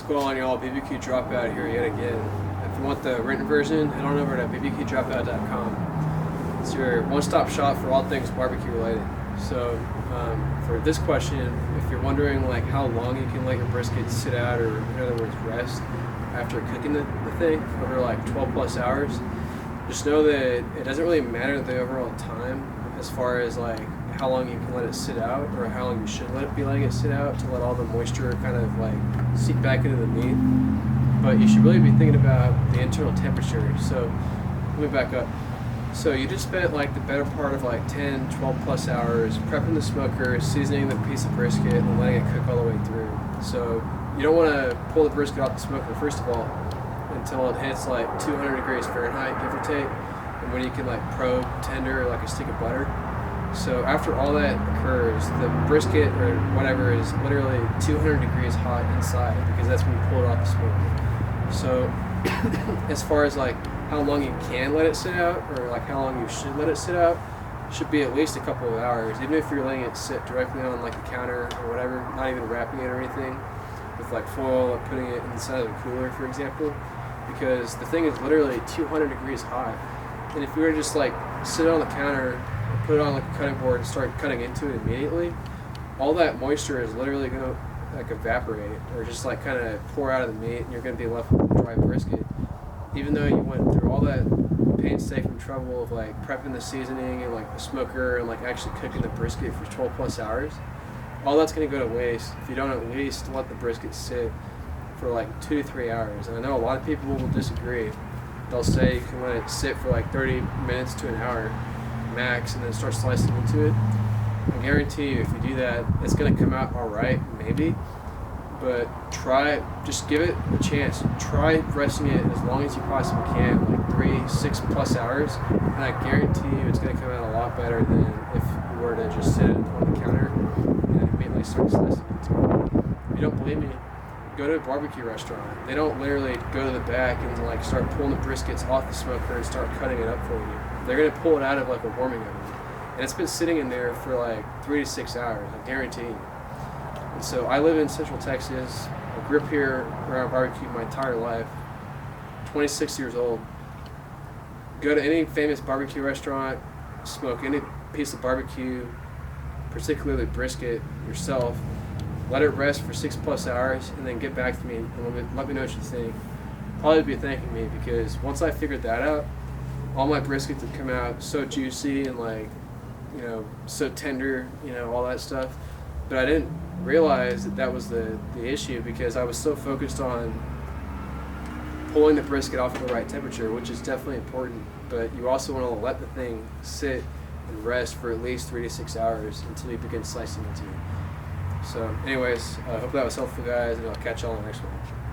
going on, y'all? BBQ Dropout here yet again. If you want the written version, head on over to bbqdropout.com. It's your one-stop shop for all things barbecue related. So for this question, if you're wondering like how long you can let your brisket sit out, or in other words rest, after cooking the thing over like 12 plus hours, just know that it doesn't really matter the overall time as far as like how long you can let it sit out, or how long you should be letting it sit out to let all the moisture kind of like seep back into the meat. But you should really be thinking about the internal temperature. So let me back up. So you just spent like the better part of like 10, 12 plus hours prepping the smoker, seasoning the piece of brisket, and letting it cook all the way through. So you don't want to pull the brisket off the smoker first of all until it hits like 200 degrees Fahrenheit, give or take, and when you can like probe tender like a stick of butter. So after all that occurs, the brisket or whatever is literally 200 degrees hot inside, because that's when you pull it off the smoker. So as far as like how long you can let it sit out, or like how long you should let it sit out, should be at least a couple of hours, even if you're letting it sit directly on like the counter or whatever, not even wrapping it or anything with like foil, or putting it inside of a cooler, for example, because the thing is literally 200 degrees hot. And if you were to just like sit it on the counter, put it on like a cutting board and start cutting into it immediately, all that moisture is literally going to like evaporate, or just like kind of pour out of the meat, and you're going to be left with a dry brisket. Even though you went through all that painstaking trouble of like prepping the seasoning and like the smoker and like actually cooking the brisket for 12 plus hours, all that's going to go to waste if you don't at least let the brisket sit for like 2 to 3 hours. And I know a lot of people will disagree. They'll say you can let it sit for like 30 minutes to an hour max and then start slicing into it. I guarantee you if you do that, it's going to come out alright, maybe, but just give it a chance. Try resting it as long as you possibly can, like 3, 6 plus hours, and I guarantee you it's going to come out a lot better than if you were to just sit it on the counter and immediately start slicing into it. If you don't believe me, go to a barbecue restaurant. They don't literally go to the back and like start pulling the briskets off the smoker and start cutting it up for you. They're going to pull it out of like a warming oven. And it's been sitting in there for like 3 to 6 hours, I guarantee you. And so I live in Central Texas. I grew up here around barbecue my entire life. 26 years old. Go to any famous barbecue restaurant, smoke any piece of barbecue, particularly brisket, yourself. Let it rest for 6 plus hours, and then get back to me and let me know what you think. Probably be thanking me, because once I figured that out, all my briskets would come out so juicy and like, you know, so tender, you know, all that stuff. But I didn't realize that was the issue, because I was so focused on pulling the brisket off at the right temperature, which is definitely important. But you also want to let the thing sit and rest for at least 3 to 6 hours until you begin slicing into it. So anyways, I hope that was helpful, guys, and I'll catch y'all on the next one.